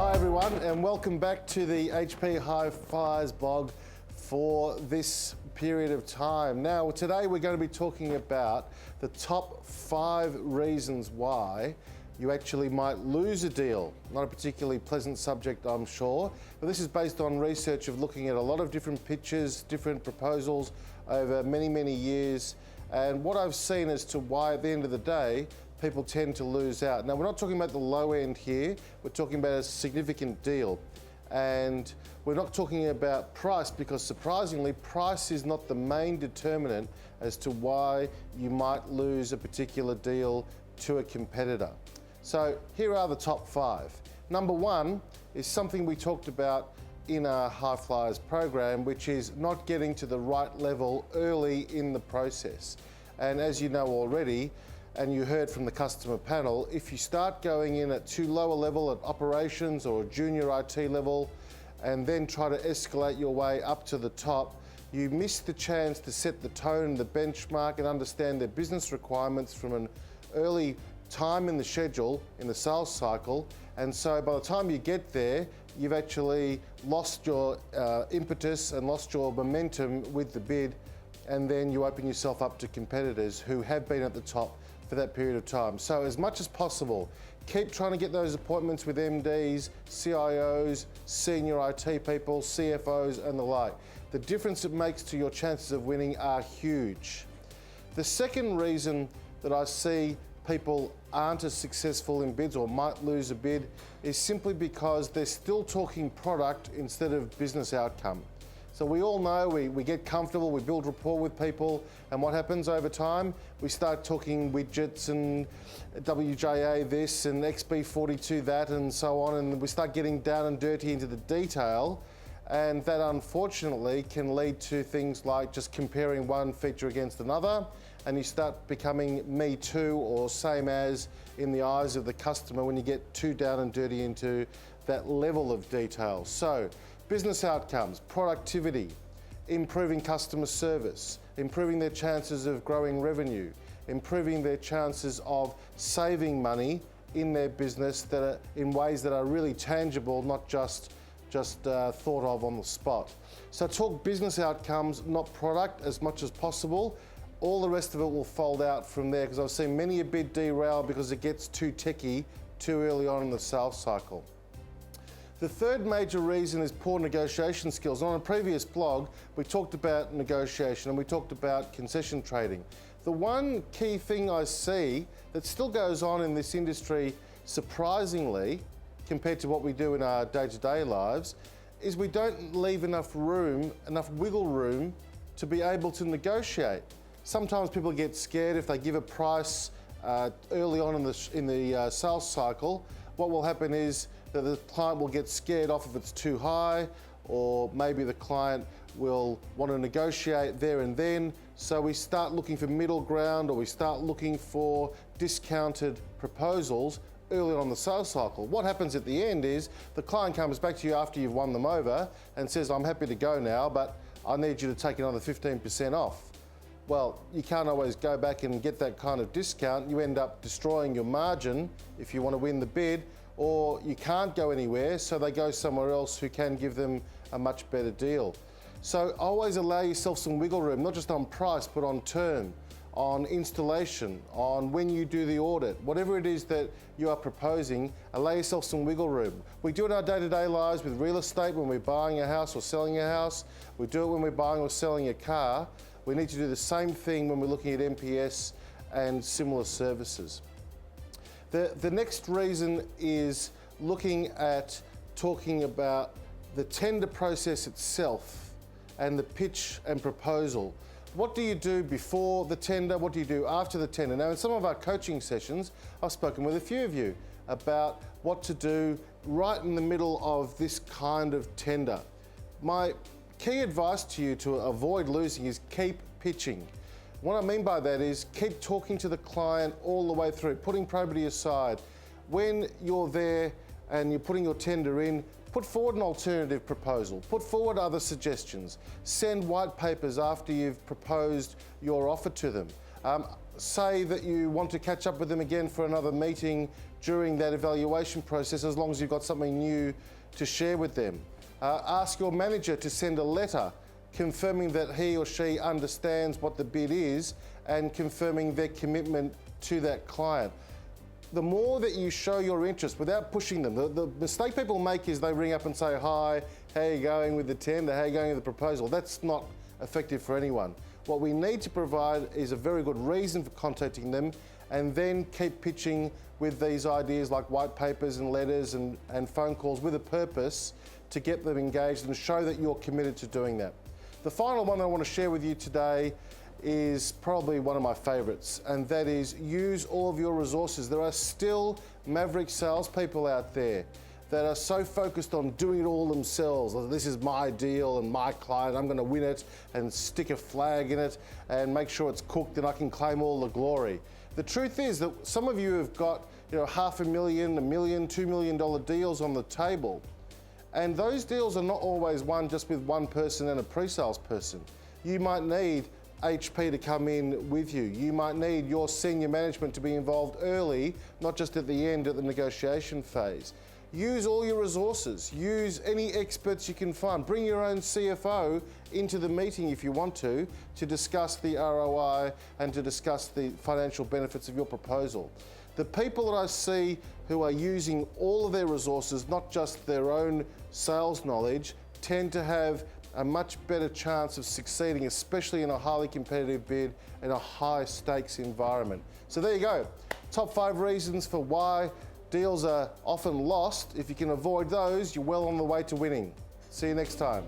Hi everyone, and welcome back to the HP Hi-Fi's blog for this period of time. Now, today we're going to be talking about the top 5 reasons why you actually might lose a deal. Not a particularly pleasant subject, I'm sure, but this is based on research of looking at a lot of different pitches, different proposals over many, many years, and what I've seen as to why at the end of the day, people tend to lose out. Now, we're not talking about the low end here, we're talking about a significant deal. And we're not talking about price because surprisingly, price is not the main determinant as to why you might lose a particular deal to a competitor. So here are the top 5. Number 1 is something we talked about in our High Flyers program, which is not getting to the right level early in the process. And as you know already, and you heard from the customer panel, if you start going in at too low a level at operations or junior IT level, and then try to escalate your way up to the top, you miss the chance to set the tone, the benchmark, and understand their business requirements from an early time in the schedule, in the sales cycle. And so by the time you get there, you've actually lost your impetus and lost your momentum with the bid, and then you open yourself up to competitors who have been at the top for that period of time. So as much as possible, keep trying to get those appointments with MDs, CIOs, senior IT people, CFOs and the like. The difference it makes to your chances of winning are huge. The second reason that I see people aren't as successful in bids or might lose a bid is simply because they're still talking product instead of business outcome. So we all know we get comfortable, we build rapport with people, and what happens over time? We start talking widgets and WJA this and XB42 that and so on, and we start getting down and dirty into the detail, and that unfortunately can lead to things like just comparing one feature against another, and you start becoming me too or same as in the eyes of the customer when you get too down and dirty into that level of detail. So, business outcomes, productivity, improving customer service, improving their chances of growing revenue, improving their chances of saving money in their business that are in ways that are really tangible, not just thought of on the spot. So talk business outcomes, not product, as much as possible. All the rest of it will fold out from there, because I've seen many a bid derail because it gets too techie too early on in the sales cycle. The third major reason is poor negotiation skills. On a previous blog, we talked about negotiation and we talked about concession trading. The one key thing I see that still goes on in this industry, surprisingly, compared to what we do in our day-to-day lives, is we don't leave enough room, enough wiggle room to be able to negotiate. Sometimes people get scared if they give a price early on in the sales cycle. What will happen is that the client will get scared off if it's too high, or maybe the client will want to negotiate there and then. So we start looking for middle ground, or we start looking for discounted proposals early on in the sales cycle. What happens at the end is the client comes back to you after you've won them over and says, I'm happy to go now, but I need you to take another 15% off. Well, you can't always go back and get that kind of discount. You end up destroying your margin if you want to win the bid, or you can't go anywhere, so they go somewhere else who can give them a much better deal. So always allow yourself some wiggle room, not just on price, but on term, on installation, on when you do the audit. Whatever it is that you are proposing, allow yourself some wiggle room. We do it in our day-to-day lives with real estate when we're buying a house or selling a house. We do it when we're buying or selling a car. We need to do the same thing when we're looking at MPS and similar services. The next reason is looking at talking about the tender process itself and the pitch and proposal. What do you do before the tender? What do you do after the tender? Now, in some of our coaching sessions, I've spoken with a few of you about what to do right in the middle of this kind of tender. My key advice to you to avoid losing is keep pitching. What I mean by that is keep talking to the client all the way through, putting probity aside. When you're there and you're putting your tender in, put forward an alternative proposal, put forward other suggestions, send white papers after you've proposed your offer to them. say that you want to catch up with them again for another meeting during that evaluation process, as long as you've got something new to share with them. Ask your manager to send a letter confirming that he or she understands what the bid is and confirming their commitment to that client. The more that you show your interest without pushing them, the mistake people make is they ring up and say, hi, how are you going with the tender, how are you going with the proposal? That's not effective for anyone. What we need to provide is a very good reason for contacting them, and then keep pitching with these ideas like white papers and letters and phone calls with a purpose to get them engaged and show that you're committed to doing that. The final one I want to share with you today is probably one of my favourites, and that is use all of your resources. There are still maverick salespeople out there that are so focused on doing it all themselves. This is my deal and my client, I'm going to win it and stick a flag in it and make sure it's cooked and I can claim all the glory. The truth is that some of you have got $500,000, $1 million, $2 million deals on the table. And those deals are not always won just with one person and a pre-sales person. You might need HP to come in with you. You might need your senior management to be involved early, not just at the end at the negotiation phase. Use all your resources. Use any experts you can find. Bring your own CFO into the meeting if you want to discuss the ROI and to discuss the financial benefits of your proposal. The people that I see who are using all of their resources, not just their own sales knowledge, tend to have a much better chance of succeeding, especially in a highly competitive bid in a high stakes environment. So there you go. Top 5 reasons for why deals are often lost. If you can avoid those, you're well on the way to winning. See you next time.